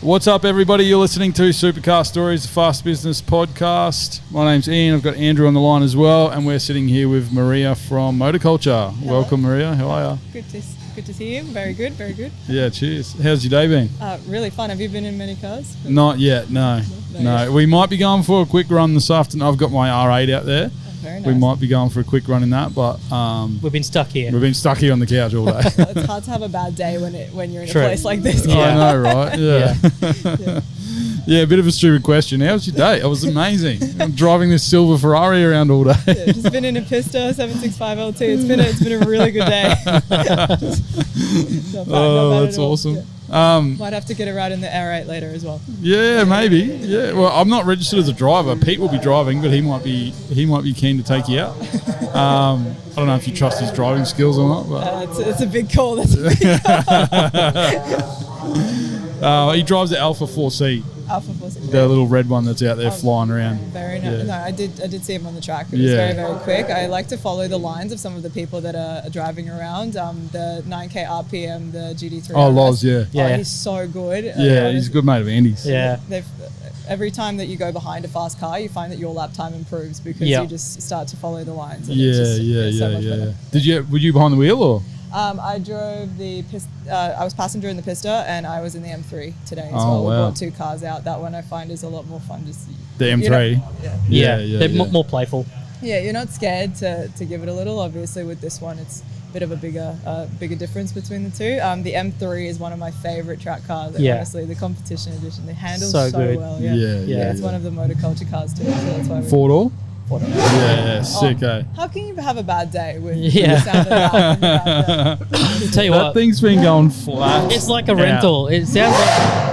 What's up, everybody? You're listening to Supercar Stories, the Fast Business podcast. My name's Ian. I've got Andrew on the line as well, and we're sitting here with Maria from Motorculture. Hello. Welcome, Maria. How are you? Good to see you. Very good, very good. Yeah, cheers. How's your day been? Really fun. Have you been in many cars? Not yet, no. Yet. We might be going for a quick run this afternoon. I've got my R8 out there. Very nice. We might be going for a quick run in that, but we've been stuck here. We've been stuck here on the couch all day. It's hard to have a bad day when you're in True. a place like this. I know, right? Yeah. Yeah, a bit of a stupid question. How was your day? It was amazing. I'm driving this silver Ferrari around all day. Yeah, just been in a Pista 765 LT. It's been a really good day. Not bad that's at all. awesome. Yeah. Might have to get it right in the R8 later as well. Yeah, maybe. Yeah. Well, I'm not registered as a driver. Pete will be driving, but he might be keen to take you out. I don't know if you trust his driving skills or not, but It's a big call. That's a big call. he drives the Alpha 4C. Alpha 4C. The little red one that's out there flying around. Very nice. Yeah. No, I did see him on the track. It was very, very quick. I like to follow the lines of some of the people that are driving around. The 9K RPM, the GD3. Oh, Loz, yeah. Yeah. He's so good. Yeah, he's a good mate of Andy's. Yeah. Every time that you go behind a fast car, you find that your lap time improves because you just start to follow the lines. And it's just so much better. Were you behind the wheel or? I drove the I was passenger in the Pista and I was in the M3 today as Oh, well. We wow. brought two cars out. That one I find is a lot more fun. Just The M3? They're more playful. Yeah, you're not scared to give it a little. Obviously, with this one, it's a bit of a bigger difference between the two. The M3 is one of my favorite track cars. Honestly, the competition edition, they handle so good. well. Yeah. It's one of the motorculture cars too. So that's why. Four-door? Four-door. Yeah, sick, eh? How can you have a bad day with Yeah. the sound of that? I'll tell you That what, thing's been going flat. it's like a out. rental. It sounds like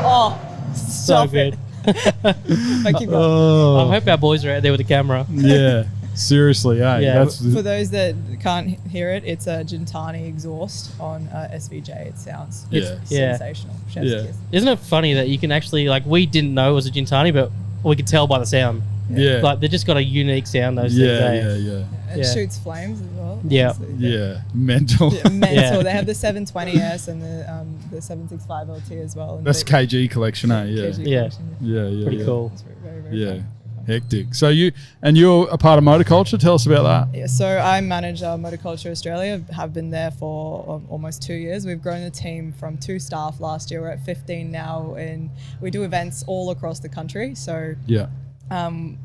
Oh, so stop good. I keep going. Oh, I hope our boys are out there with the camera. yeah. Seriously, eh? Yeah. For those that can't hear it, it's a Gintani exhaust on SVJ. It sounds Yeah. sensational. Chef's Yeah. kiss. Isn't it funny that you can actually, like, we didn't know it was a Gintani, but we could tell by the sound. Yeah. Like, they've just got a unique sound, those things. Yeah. And Yeah. shoots flames as well. Yeah. obviously. Yeah. Mental. Yeah, mental. Yeah. They have the 720S and the 765 LT as well. And That's the KG collection, eh? Yeah. KG Yeah. collection, Yeah. Pretty cool. It's very, very Yeah. fun. Hectic. So you're a part of Motorculture. Tell us about that. Yeah, so I manage Motorculture Australia. Have been there for almost 2 years. We've grown the team from 2 staff last year. We're at 15 now, and we do events all across the country. So Yeah.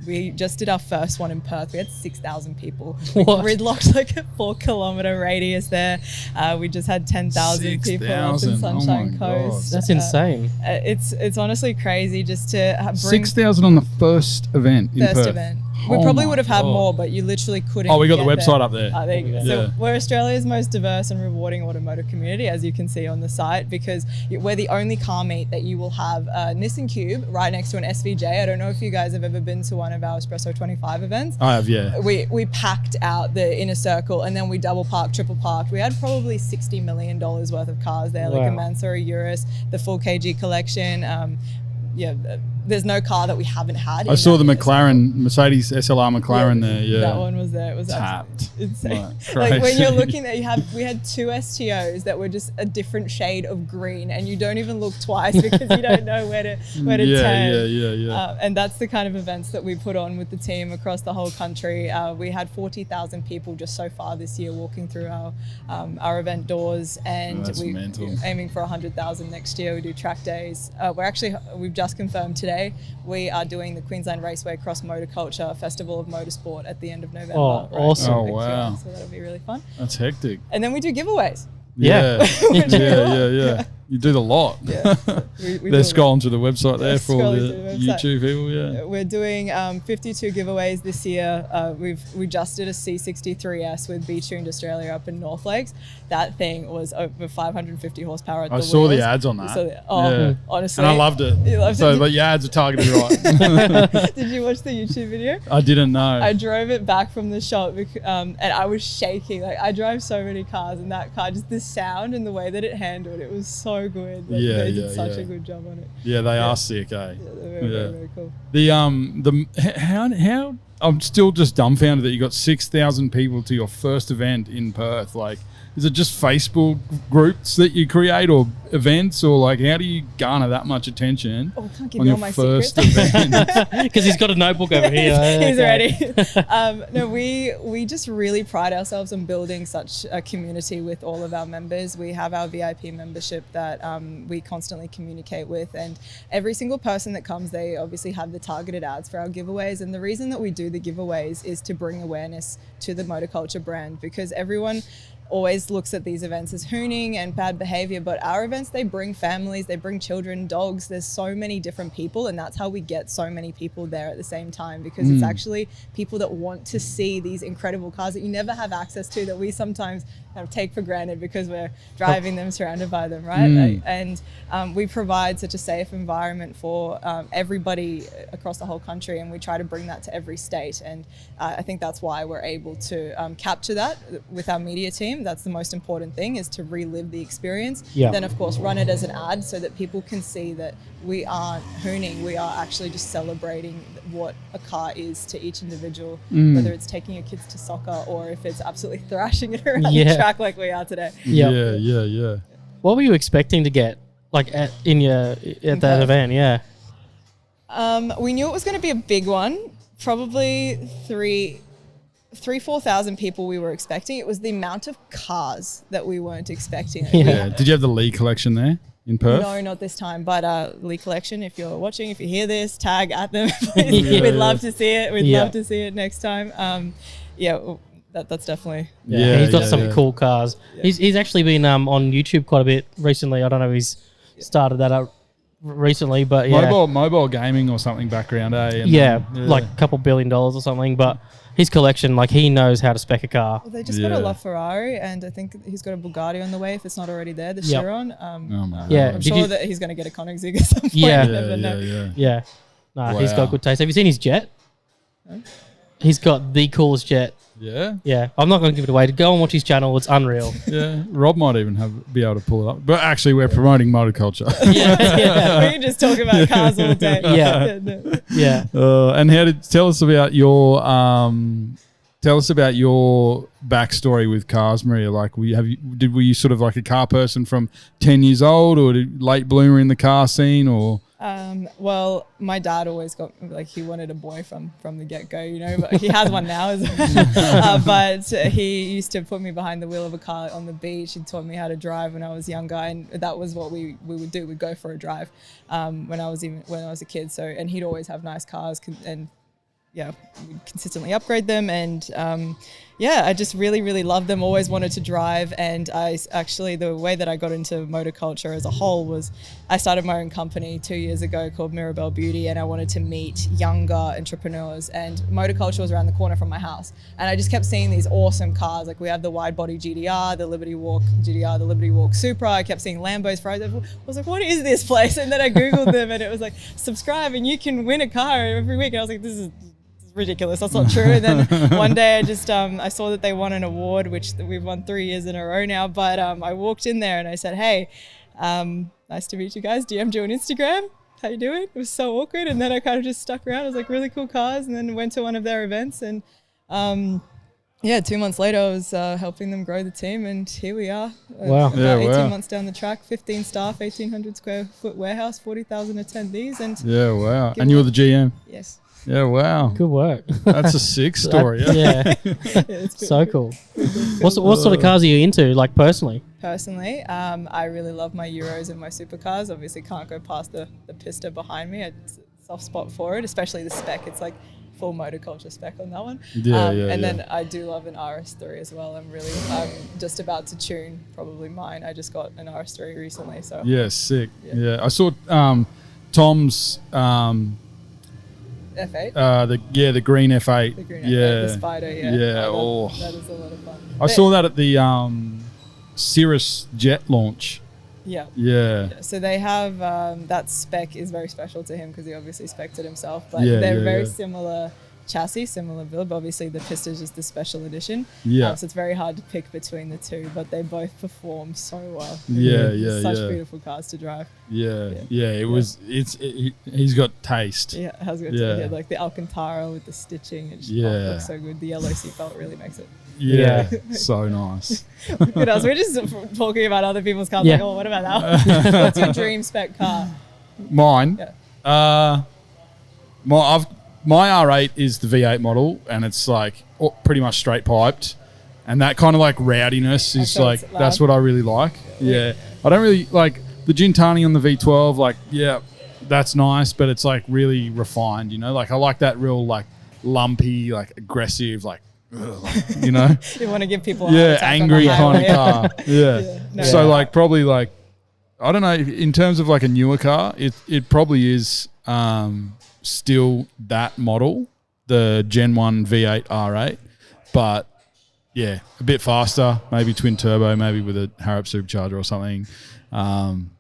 we just did our first one in Perth. We had 6,000 people. We What? gridlocked like a 4-kilometer radius there. We just had 10,000 people up in 6,000. Sunshine Oh my God. Coast. That's insane. It's honestly crazy just to bring 6,000 on the first event in first Perth. event. We Oh probably my would have had God. more, but you literally couldn't. Oh, we got the get website there. up there. There you go. Yeah. So we're Australia's most diverse and rewarding automotive community, as you can see on the site, because we're the only car meet that you will have a Nissan Cube right next to an SVJ. I don't know if you guys have ever been to one of our Espresso 25 events. I have, yeah. We packed out the inner circle and then we double parked, triple parked. We had probably $60 million worth of cars there, like a Wow. Mansour, a Urus, the full KG collection. There's no car that we haven't had. I saw the McLaren, Mercedes SLR McLaren there. Yeah. That one was there. It was Tapped. absolutely insane. Like, Like when you're crazy. looking at, we had 2 STOs that were just a different shade of green, and you don't even look twice because you don't know where to turn. Yeah. And that's the kind of events that we put on with the team across the whole country. We had 40,000 people just so far this year walking through our event doors, and That's we're mental. aiming for 100,000 next year. We do track days. We've just confirmed today we are doing the Queensland Raceway Cross Motorculture Festival of Motorsport at the end of November. Oh, awesome. Oh, next year. wow. So that'll be really fun. That's hectic. And then we do giveaways. Yeah. Yeah. You do the lot. Yeah. We They're do- scrolling to the website there for all scrolling the to the website. YouTube people, yeah. We're doing 52 giveaways this year. We just did a C63S with B-Tuned Australia up in North Lakes. That thing was over 550 horsepower at the I saw the wheels. ads on You that. saw the- Yeah. honestly. And I loved it. You loved So, it? but your ads are targeted right. Did you watch the YouTube video? I didn't know. I drove it back from the shop and I was shaking. Like, I drive so many cars, and that car, just the sound and the way that it handled it was so good. Like, Yeah, they yeah, did such yeah. a good job on it. Yeah, they are sick, eh? Yeah, they're very, very, very cool. How I'm still just dumbfounded that you got 6,000 people to your first event in Perth. Like, is it just Facebook groups that you create or events, or like how do you garner that much attention Oh, I can't give on you your all my first secrets. event? Because he's got a notebook over here. He's Okay. ready. No, we just really pride ourselves on building such a community with all of our members. We have our VIP membership that we constantly communicate with, and every single person that comes, they obviously have the targeted ads for our giveaways. And the reason that we do the giveaways is to bring awareness to the motorculture brand, because everyone always looks at these events as hooning and bad behavior, but our events, they bring families, they bring children, dogs. There's so many different people, and that's how we get so many people there at the same time, because it's actually people that want to see these incredible cars that you never have access to, that we sometimes kind of take for granted because we're driving them, surrounded by them, right? And we provide such a safe environment for everybody across the whole country, and we try to bring that to every state. And I think that's why we're able to capture that with our media team. That's the most important thing, is to relive the experience. Yeah. Then of course run it as an ad so that people can see that we aren't hooning, we are actually just celebrating what a car is to each individual, whether it's taking your kids to soccer or if it's absolutely thrashing it around the track like we are today. Yep. Yeah. What were you expecting to get, like at that Perth? event? Yeah. We knew it was going to be a big one, probably 4,000 people we were expecting. It was the amount of cars that we weren't expecting. Yeah. Did you have the Lee collection there in Perth? No, not this time, but Lee Collection, if you're watching, if you hear this, tag at them. We'd love to see it. We'd love to see it next time. That's definitely... Yeah, he's got some cool cars. Yeah. He's actually been on YouTube quite a bit recently. I don't know if he's started that up recently, but Mobile gaming or something background, eh? And like a couple $1 billion or something, but his collection, like he knows how to spec a car. Well, they just got a LaFerrari, and I think he's got a Bugatti on the way if it's not already there, the Chiron. I'm sure that he's going to get a Koenigsegg at some point. Yeah. Nah, he's got good taste. Have you seen his jet? No? He's got the coolest jet. Yeah. I'm not going to give it away. Go and watch his channel. It's unreal. Yeah. Rob might even be able to pull it up. But actually, we're promoting motorculture. We can just talk about cars all day. Yeah. And tell us about your backstory with cars, Maria. Like, were you sort of like a car person from 10 years old, or late bloomer in the car scene, or? Well, my dad always got, like, he wanted a boy from the get-go, you know, but he has one now. But he used to put me behind the wheel of a car on the beach. He taught me how to drive when I was younger, and that was what we would do. We'd go for a drive when I was a kid. So, and he'd always have nice cars, and we'd consistently upgrade them, and I just really, really loved them, always wanted to drive. And the way that I got into motorculture as a whole was I started my own company 2 years ago called Mirabelle Beauty, and I wanted to meet younger entrepreneurs, and motorculture was around the corner from my house. And I just kept seeing these awesome cars, like we have the wide body GDR, the Liberty Walk GDR, the Liberty Walk Supra. I kept seeing Lambos, Ferraris. I was like, what is this place? And then I Googled them, and it was like, subscribe and you can win a car every week. And I was like, this is ridiculous, that's not true. And then one day I just I saw that they won an award, which we've won 3 years in a row now, but I walked in there and I said, hey, nice to meet you guys, DM'd you on Instagram, how you doing? It was so awkward, and then I kind of just stuck around. It was like really cool cars, and then went to one of their events, and 2 months later I was helping them grow the team, and here we are. Wow. 18 months down the track, 15 staff, 1,800 square foot warehouse, 40,000 attendees, and and you were the GM? Yes. Yeah, wow. Good work. That's a sick story. It's so cool. What sort of cars are you into, like personally? Personally, I really love my Euros and my supercars. Obviously can't go past the Pista behind me. It's a soft spot for it, especially the spec. It's like full motorculture spec on that one. Then I do love an RS3 as well. I'm just about to tune probably mine. I just got an RS3 recently. So yeah, sick. Yeah, I saw Tom's F8? The green F8. The green F8, the Spider, Yeah, that is a lot of fun. I saw that at the Cirrus Jet launch. Yeah. So they have, that spec is very special to him because he obviously spec'd it himself, but they're very similar chassis, similar build, but obviously the Pista is just the special edition. So it's very hard to pick between the two, but they both perform so well. Such beautiful cars to drive. He's got taste. Yeah, it has got taste. Like the Alcantara with the stitching, it just looks so good. The yellow seatbelt really makes it. Yeah, so nice. Good else. We're just talking about other people's cars. Yeah. Like, oh, what about that one? What's your dream spec car? Mine. Yeah. My R8 is the V8 model, and it's like pretty much straight piped, and that kind of like rowdiness is So like it's loud. that's what I really like. Yeah, I don't really like the Gintani on the V12. Like, yeah, that's nice, but it's like really refined. You know, like I like that real like lumpy, like aggressive, like you know, You want to give people a heart attack on the angry kind highway. of car. Yeah. No, So yeah. like probably like I don't know, in terms of like a newer car, it probably is still that model, the Gen 1 V8 R8, but yeah, a bit faster, maybe twin turbo, maybe with a Harrop supercharger or something.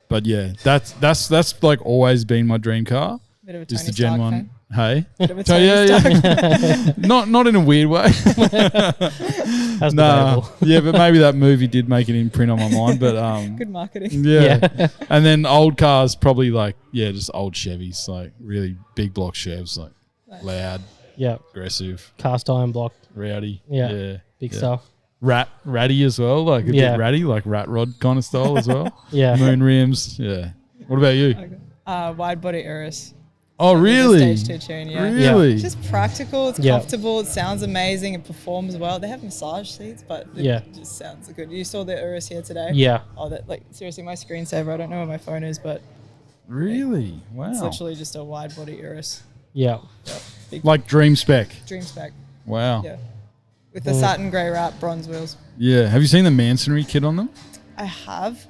But yeah, that's like always been my dream car. Bit of a Is Tony the Gen Stark 1. fan. Hey. Bit of a So, Tony yeah. Stark. Not in a weird way. That's debatable. Yeah, but maybe that movie did make an imprint on my mind. But Good marketing. yeah. And then old cars, probably like just old Chevys, like really big block Chevs, like loud, Yeah. aggressive, Cast iron block. rowdy. Yeah. Big stuff. Ratty as well, like a bit ratty, like rat rod kind of style as well. Yeah. Moon rims. Yeah. What about you? Wide body Urus. Oh, really? Stage 2 tune, yeah. Really? It's just practical, it's Yeah. comfortable, it sounds amazing, it performs well. They have massage seats, but it just sounds good. You saw the Urus here today? Yeah. Oh, that like seriously, my screensaver, I don't know where my phone is, but Really? Wow. it's literally just a wide body Urus. Yeah. Big Like dream spec. dream spec. Wow. Yeah. With the satin grey wrap, bronze wheels. Yeah. Have you seen the Mansonry kit on them? I have.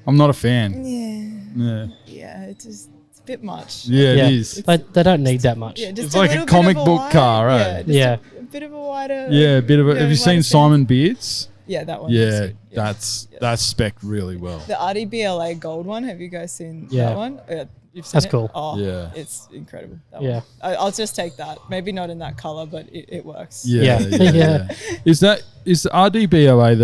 I'm not a fan. Yeah. Yeah. Yeah, it's a bit much. Yeah, Yeah. it is. But they don't need that much. Yeah, just It's like a little bit comic of book wide- car, right? Yeah. Just Yeah. A bit of a wider. Yeah, a bit of a. Yeah, Have you seen wider Simon Beards? Yeah, that one. Yeah, Yeah. that's spec'd really well. The RDBLA gold one. Have you guys seen Yeah. that one? Yeah, you've seen That's it? cool. Oh, Yeah. it's incredible. That Yeah. one. I'll just take that. Maybe not in that color, but it works. Yeah, Yeah. yeah. Is the RDBLA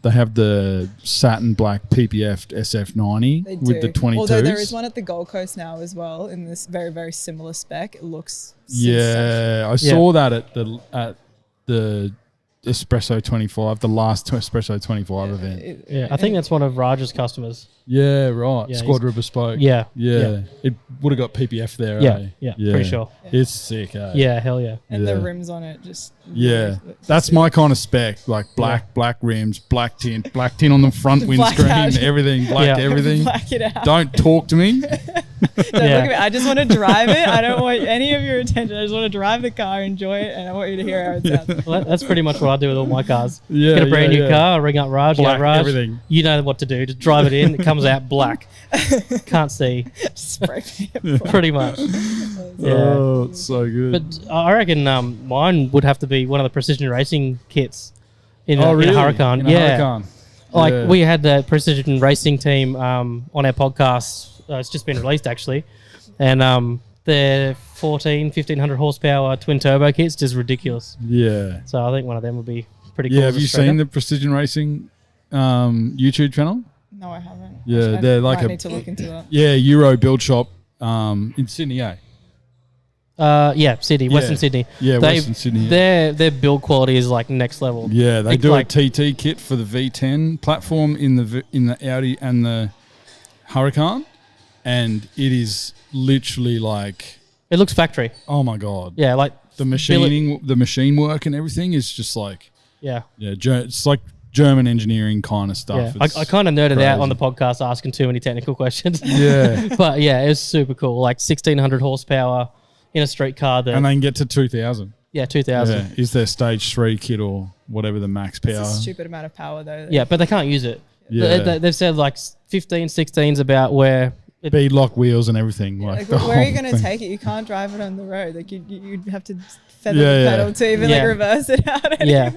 they have the satin black PPF SF90 They with do. the 22s? Although there is one at the Gold Coast now as well in this very, very similar spec. It looks Yeah, I saw that at the Espresso 25, the last Espresso 25 event. Yeah. I think that's one of Raj's customers. Yeah, right. Yeah, Squadra Bespoke. Yeah. Yeah. It would have got PPF there, Yeah. eh? Yeah. Pretty sure. It's sick, eh? Yeah. Hell yeah. And Yeah. the rims on it just Yeah, that's my kind of spec. Like black rims, black tint on the front Black windscreen, out. everything, black Yeah. everything. black it out. Don't talk to me. Don't look at me. I just want to drive it. I don't want any of your attention. I just want to drive the car, enjoy it, and I want you to hear how it sounds. Well, that's pretty much what I do with all my cars. Yeah, Get a brand yeah, new yeah. car, ring up Raj, Black, go, Raj, everything. you know what to do. Just drive it in. It comes out black. Can't see. Just spray paint it. Pretty much. Yeah. Oh, it's so good. But I reckon mine would have to be one of the precision racing kits in a Huracan. In a Yeah. Huracan. Like Yeah. we had the precision racing team on our podcast. It's just been released actually, and the 1,500 horsepower twin turbo kit's just ridiculous. Yeah. So I think one of them would be pretty cool. Yeah, as have a you striker. seen the Precision Racing YouTube channel? No, I haven't. Yeah, I they're like might a- need to look into that. Yeah, Euro build shop in Sydney, eh? Yeah, Sydney, Western Sydney. Yeah, They- Western Sydney. Yeah. Their build quality is like next level. Yeah, they Like- do like- a TT kit for the V10 platform in the Audi and the Huracan, and it is literally like, It looks factory. oh my god, Yeah, like the machining, the machine work, and everything is just like, yeah. it's like German engineering kind of stuff. Yeah, I kind of nerded out on the crazy. podcast asking too many technical questions. Yeah, But yeah, it was super cool. Like 1,600 horsepower in a street car that, and they can get to 2,000. yeah, 2,000. Yeah, is their stage 3 kit or whatever the max power? It's a stupid amount of power though. Yeah, but they can't use it. Yeah. They've said like 15, 16's about where Beadlock wheels and everything. Like, the where are you whole going to thing. take it? You can't drive it on the road. Like you'd have to feather Yeah, the yeah. pedal to even Yeah. like reverse it out. Yeah.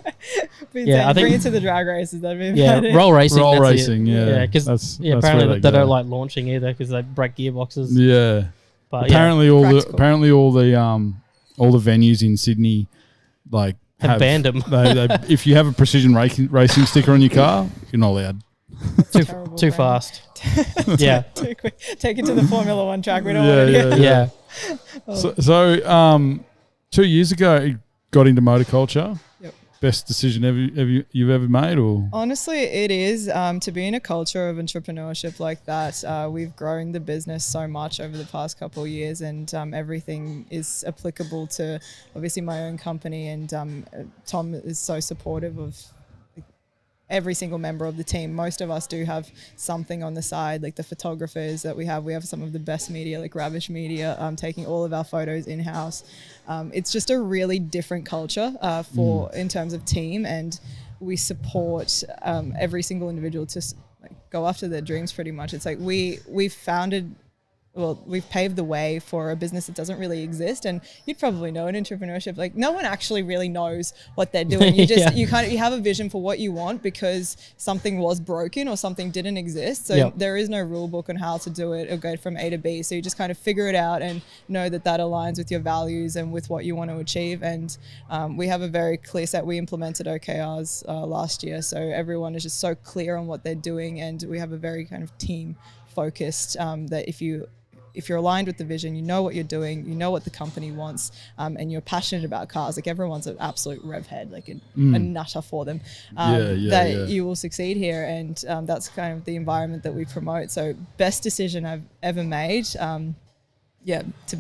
Yeah, I bring think- it to the drag races. That'd be yeah, about it. roll racing. Roll that's racing, it. yeah. because That's apparently where they go. don't like launching either because they break gearboxes. Yeah. But Apparently Practical. all the venues in Sydney like Have banned 'em. They, if you have a precision racing sticker on your car, you're not allowed. yeah, Terrible too brand. fast. Yeah, Too quick. Take it to the Formula One track. We don't Yeah, want to yeah, yeah, So 2 years ago, I got into motorculture. Yep. best decision you've ever made, or? Honestly, it is. To be in a culture of entrepreneurship like that, we've grown the business so much over the past couple of years, and everything is applicable to obviously my own company. And Tom is so supportive of every single member of the team. Most of us do have something on the side, like the photographers that we have some of the best media, like Ravish Media, taking all of our photos in-house. It's just a really different culture in terms of team, and we support every single individual to go after their dreams pretty much. It's like we've paved the way for a business that doesn't really exist. And you'd probably know in entrepreneurship, like no one actually really knows what they're doing. You just, you have a vision for what you want because something was broken or something didn't exist. So there is no rule book on how to do it or go from A to B. So you just kind of figure it out and know that aligns with your values and with what you want to achieve. And we have a very clear set. We implemented OKRs last year. So everyone is just so clear on what they're doing. And we have a very kind of team focused that if you're aligned with the vision, you know what you're doing, you know what the company wants, and you're passionate about cars, like everyone's an absolute rev head, like a nutter for them, you will succeed here. And that's kind of the environment that we promote. So best decision I've ever made, to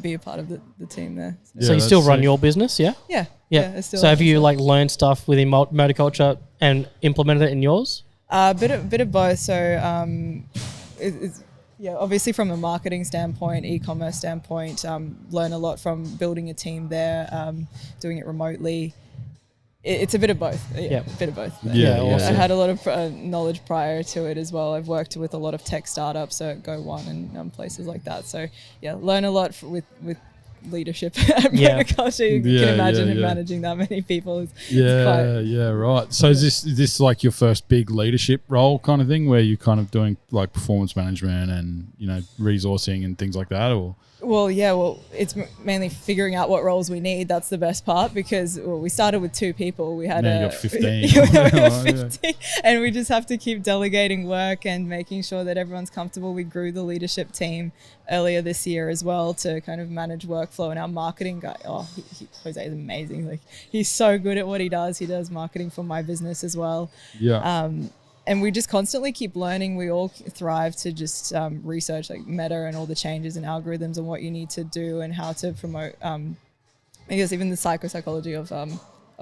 be a part of the team there. So you still run your business, yeah? Yeah. So have you like learned stuff within motorculture and implemented it in yours? Bit of both. So it's obviously from a marketing standpoint, e-commerce standpoint, learn a lot from building a team there, doing it remotely. It's a bit of both. A bit of both. Awesome. I had a lot of knowledge prior to it as well. I've worked with a lot of tech startups at Go1 and places like that. So learn a lot with leadership at motorculture. You can imagine managing that many people. Right. So is this like your first big leadership role kind of thing, where you're kind of doing like performance management and resourcing and things like that, or? Well, it's mainly figuring out what roles we need. That's the best part, because we started with 2 people. We had now you got 15. 15, and we just have to keep delegating work and making sure that everyone's comfortable. We grew the leadership team earlier this year as well to kind of manage workflow. And our marketing guy, Jose is amazing. Like, he's so good at what he does. He does marketing for my business as well. And we just constantly keep learning. We all thrive to just research like Meta and all the changes and algorithms and what you need to do and how to promote, I guess even the psychology of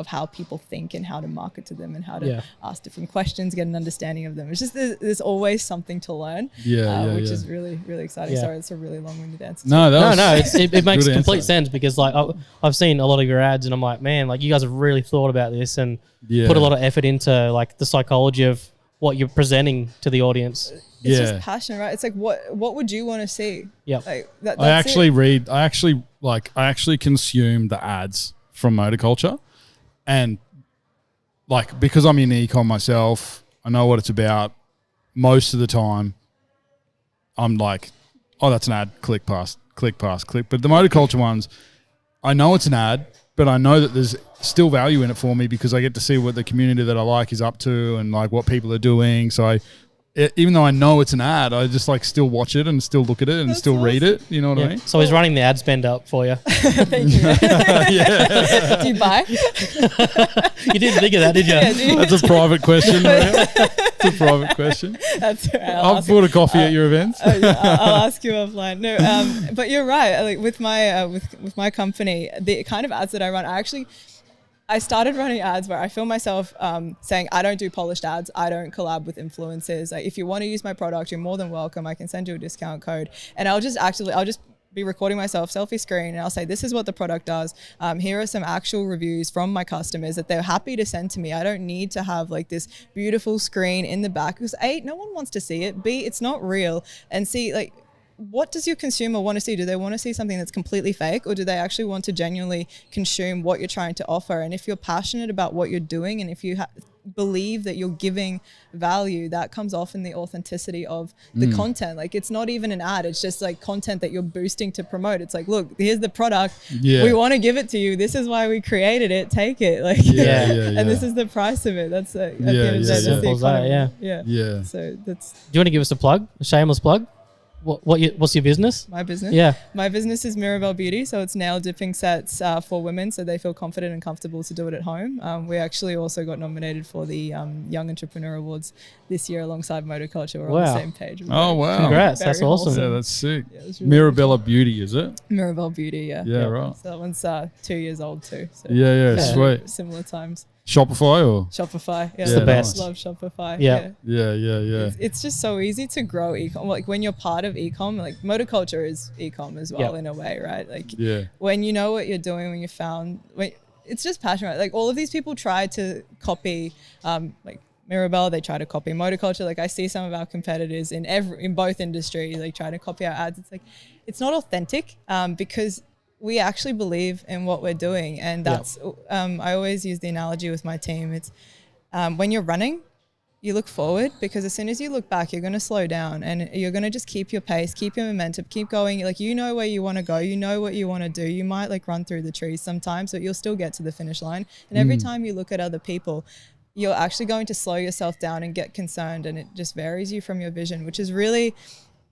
how people think and how to market to them and how to ask different questions, get an understanding of them. It's just there's always something to learn, which is really, really exciting. Sorry, it's a really long-winded answer. No, it makes complete sense, because like I've seen a lot of your ads and I'm like, man, like you guys have really thought about this and put a lot of effort into like the psychology of what you're presenting to the audience. It's just passion, right? It's like, what would you want to see? Like I actually consume the ads from motorculture, and like, because I'm in e-com myself, I know what it's about. Most of the time I'm like, oh, that's an ad, click past. But the motorculture ones, I know it's an ad, but I know that there's still value in it for me, because I get to see what the community that I like is up to and like what people are doing. So even though I know it's an ad, I just like still watch it and still look at it and still read it. You know what I mean? So he's running the ad spend up for you. Thank you. Do you buy? You didn't think of that, did you? That's a private question. It's a private question. That's right. I've bought a coffee at your events. I'll ask you offline. No, but you're right. Like with my company, the kind of ads that I run, I started running ads where I feel myself saying, I don't do polished ads. I don't collab with influencers. Like, if you want to use my product, you're more than welcome. I can send you a discount code. And I'll just be recording myself, selfie screen, and I'll say, this is what the product does. Here are some actual reviews from my customers that they're happy to send to me. I don't need to have like this beautiful screen in the back, because A, no one wants to see it. B, it's not real. And C, like, what does your consumer want to see? Do they want to see something that's completely fake, or do they actually want to genuinely consume what you're trying to offer? And if you're passionate about what you're doing, and if you believe that you're giving value, that comes off in the authenticity of the content. Like, it's not even an ad, it's just like content that you're boosting to promote. It's like, look, here's the product, we want to give it to you, this is why we created it, take it, like, and this is the price of it. That's at the end of the day, that's the economy. So that's. Do you want to give us a plug, a shameless plug? What's your business? My business? Yeah. My business is Mirabelle Beauty. So it's nail dipping sets for women so they feel confident and comfortable to do it at home. We actually also got nominated for the Young Entrepreneur Awards this year alongside Motorculture. We're on the same page. Oh, wow. Congrats. That's awesome. Yeah, that's sick. Yeah, really Mirabella Beauty, is it? Mirabelle Beauty, yeah. Yeah, right. So that one's 2 years old too. So Yeah, sweet. Similar times. Shopify or? Shopify. Yeah, It's the best. Love Shopify. Yeah. Yeah. It's just so easy to grow e-com. Like when you're part of e-com, like Motorculture is e-com as well in a way, right? Like when you know what you're doing, it's just passion, right? Like all of these people try to copy, like Mirabelle, they try to copy Motorculture. Like I see some of our competitors in both industries, like try to copy our ads. It's like, it's not authentic because we actually believe in what we're doing. And that's, I always use the analogy with my team. It's when you're running, you look forward because as soon as you look back, you're going to slow down and you're going to just keep your pace, keep your momentum, keep going. Like, you know where you want to go. You know what you want to do. You might like run through the trees sometimes, but you'll still get to the finish line. And every time you look at other people, you're actually going to slow yourself down and get concerned. And it just varies you from your vision, which is really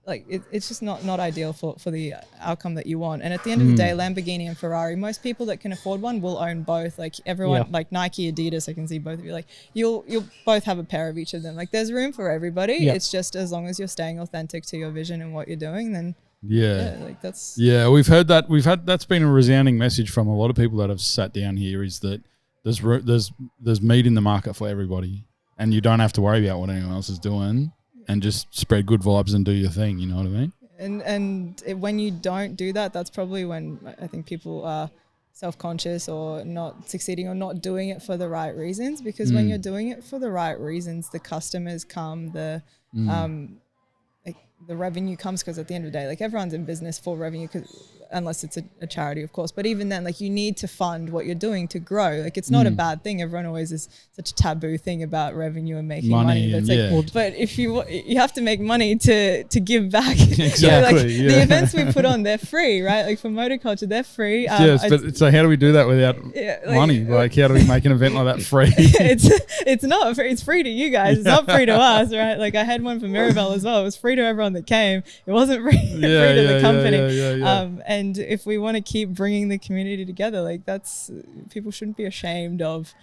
like, it's just not ideal for the outcome that you want. And at the end of the day, Lamborghini and Ferrari, most people that can afford one will own both. Like everyone, like Nike, Adidas, I can see both of you, like you'll both have a pair of each of them. Like there's room for everybody. It's just as long as you're staying authentic to your vision and what you're doing, then like that's. Yeah, we've heard that. That's been a resounding message from a lot of people that have sat down here, is that there's meat in the market for everybody and you don't have to worry about what anyone else is doing. And just spread good vibes and do your thing, you know what I mean? And when you don't do that, that's probably when I think people are self-conscious or not succeeding or not doing it for the right reasons. Because when you're doing it for the right reasons, the customers come, like the revenue comes, because at the end of the day, like everyone's in business for revenue, unless it's a charity, of course. But even then, like you need to fund what you're doing to grow. Like it's not a bad thing. Everyone always is such a taboo thing about revenue and making money. But, it's but if you have to make money to give back. Exactly. The events we put on, they're free, right? Like for Motorculture, they're free. Yes, but so how do we do that without money? Like how do we make an event like that free? It's not free. It's free to you guys. It's not free to us, right? Like I had one for Mirabelle as well. It was free to everyone that came. It wasn't free to the company. And if we want to keep bringing the community together, like people shouldn't be ashamed of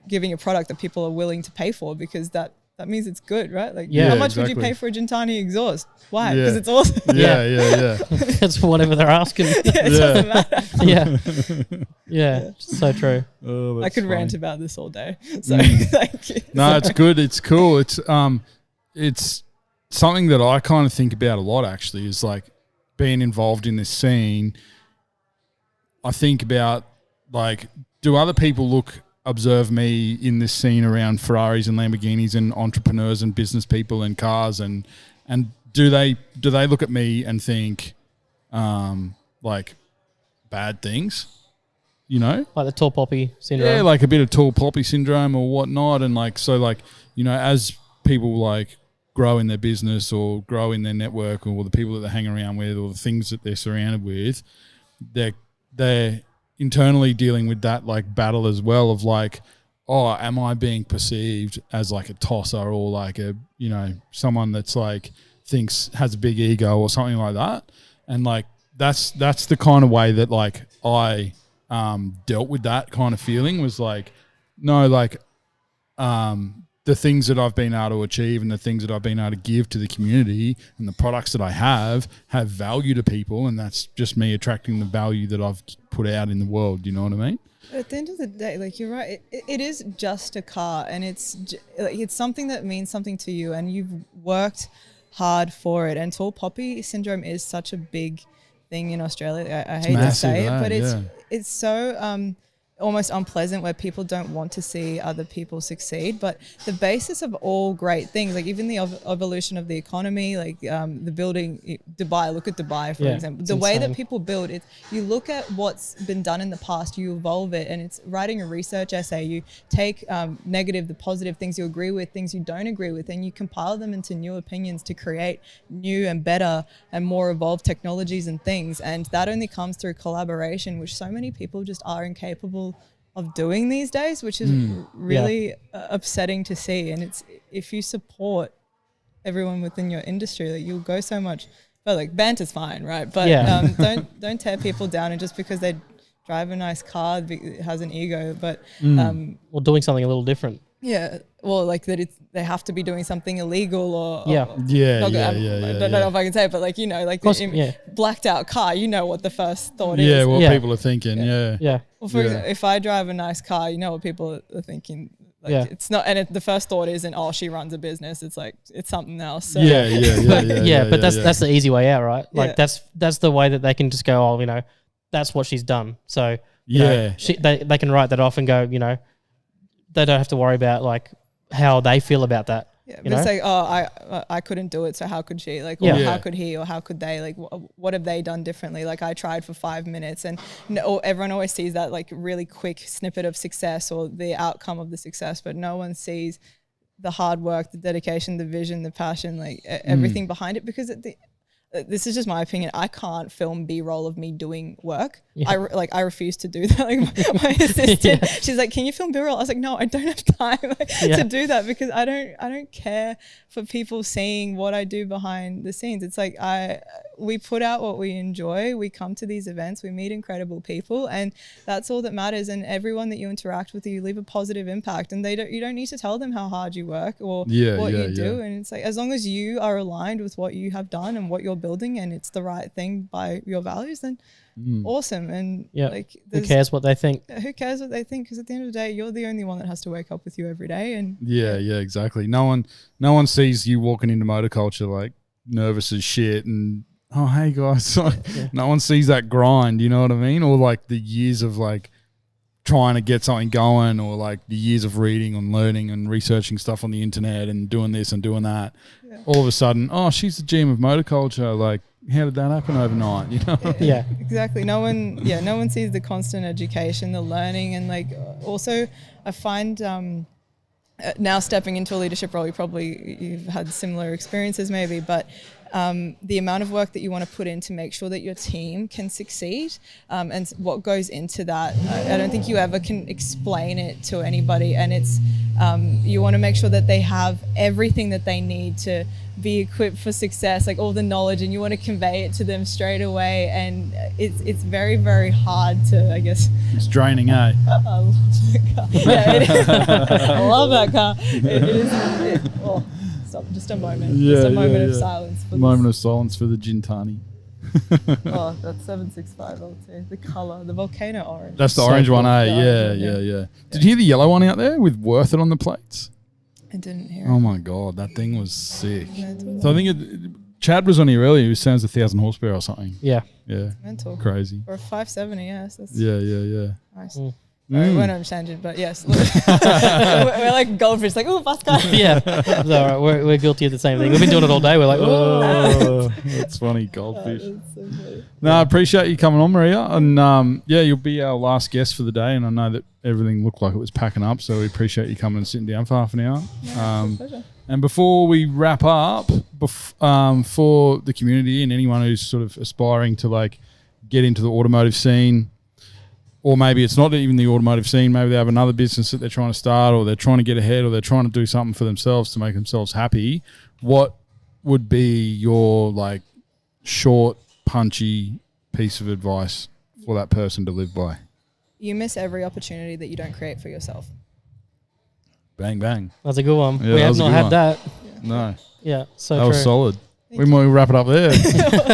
giving a product that people are willing to pay for, because that means it's good, right? Like how much would you pay for a Gintani exhaust? Why? Because it's awesome. Yeah. That's whatever they're asking. It doesn't matter. Yeah, so true. Oh, I could rant about this all day. So no, it's good. It's cool. It's something that I kind of think about a lot, actually, is like being involved in this scene. I think about, like, do other people observe me in this scene around Ferraris and Lamborghinis and entrepreneurs and business people and cars, and do they look at me and think like bad things, you know, like the tall poppy syndrome? Yeah, like a bit of tall poppy syndrome or whatnot. And like, so like, you know, as people like grow in their business or grow in their network or the people that they hang around with or the things that they're surrounded with, they're internally dealing with that like battle as well of like, oh, am I being perceived as like a tosser or like a, you know, someone that's like has a big ego or something like that. And like that's the kind of way that like I dealt with that kind of feeling, was like, no, like the things that I've been able to achieve and the things that I've been able to give to the community and the products that I have value to people, and that's just me attracting the value that I've put out in the world. You know what I mean? At the end of the day, like you're right, it is just a car, and it's something that means something to you, and you've worked hard for it. And tall poppy syndrome is such a big thing in Australia. I hate to say it, but it's so almost unpleasant, where people don't want to see other people succeed. But the basis of all great things, like even the evolution of the economy, like the building Dubai, look at Dubai for example, the way that people build it, you look at what's been done in the past, you evolve it, and it's writing a research essay, you take negative, the positive things you agree with, things you don't agree with, and you compile them into new opinions to create new and better and more evolved technologies and things. And that only comes through collaboration, which so many people just are incapable of doing these days, which is really upsetting to see. And it's, if you support everyone within your industry. Like you'll go so much, but like banter's fine, right? But don't tear people down, and just because they drive a nice car has an ego, but or doing something a little different. Yeah, well, like that they have to be doing something illegal or Yeah. I don't know if I can say it, but like, you know, like blacked out car, you know what the first thought is. Yeah, what people are thinking. Yeah. Well, for example, if I drive a nice car, you know what people are thinking. Like it's not, and the first thought isn't, oh, she runs a business. It's like it's something else. So. But that's the easy way out, right? Like that's the way that they can just go, oh, you know, that's what she's done. So you know, they can write that off and go, you know, they don't have to worry about like how they feel about that. Yeah, but it's like, oh, I couldn't do it, so how could she? Like, or how could he, or how could they? Like, what have they done differently? Like, I tried for 5 minutes, and everyone always sees that like really quick snippet of success or the outcome of the success, but no one sees the hard work, the dedication, the vision, the passion, like everything behind it. Because this is just my opinion. I can't film B-roll of me doing work. Yeah. I refuse to do that. Like my assistant, she's like, "Can you film B-roll?" I was like, "No, I don't have time to do that because I don't care for people seeing what I do behind the scenes." It's like we put out what we enjoy. We come to these events. We meet incredible people, and that's all that matters. And everyone that you interact with, you leave a positive impact. And you don't need to tell them how hard you work or what you do. And it's like, as long as you are aligned with what you have done and what you're building, and it's the right thing by your values, then awesome. And like, who cares what they think? Who cares what they think? Because at the end of the day, you're the only one that has to wake up with you every day. And exactly. No one sees you walking into motorculture like nervous as shit and, oh, hey guys. No one sees that grind, you know what I mean? Or like the years of like trying to get something going, or like the years of reading and learning and researching stuff on the internet and doing this and doing that. All of a sudden, oh, she's the GM of motorculture. Like, how did that happen overnight? You know? Exactly. No one sees the constant education, the learning, and like also I find now stepping into a leadership role, you've had similar experiences maybe, but the amount of work that you want to put in to make sure that your team can succeed, and what goes into that, I don't think you ever can explain it to anybody. And it's you want to make sure that they have everything that they need to be equipped for success, like all the knowledge, and you want to convey it to them straight away. And it's very, very hard to, I guess. It's draining, eh? I love that car. Yeah, it is. I love that car. It is. Well, stop. Just a moment. Just a moment of silence. For moment of silence for the Gintani. Oh, that's 765 LT. The color, the volcano orange. That's the orange one, eh? Yeah. Did you hear the yellow one out there with Worth It on the plates? I didn't hear. Oh my god, that thing was sick. So I think Chad was on here earlier, who sounds 1,000 horsepower or something. Yeah. Mental. Crazy. Or a 570, yes. That's Nice. Sorry, we're not on tangent, but yes. we're like goldfish, like, oh, fast car. Yeah. It's all right. We're guilty of the same thing. We've been doing it all day. We're like, oh. That's funny, goldfish. That's so funny. No, I appreciate you coming on, Maria. And you'll be our last guest for the day. And I know that everything looked like it was packing up, so we appreciate you coming and sitting down for half an hour. It's a pleasure. And before we wrap up, for the community and anyone who's sort of aspiring to like get into the automotive scene, or maybe it's not even the automotive scene, maybe they have another business that they're trying to start, or they're trying to get ahead, or they're trying to do something for themselves to make themselves happy, what would be your like short, punchy piece of advice for that person to live by? You miss every opportunity that you don't create for yourself. Bang, bang. That's a good one. Yeah, we have not had that. No. Yeah, so that true. was solid. We might wrap it up there.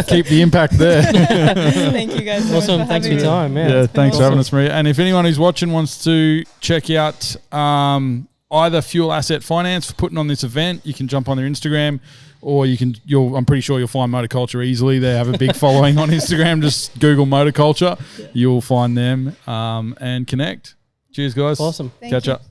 Keep the impact there. Thank you guys so much awesome. for Thanks for your having time. me. Yeah, thanks for having us, Maria. And if anyone who's watching wants to check out either Fuel Asset Finance for putting on this event, you can jump on their Instagram, or I'm pretty sure you'll find Motorculture easily. They have a big following on Instagram. Just Google Motorculture. You'll find them and connect. Cheers, guys. Awesome. Catch up.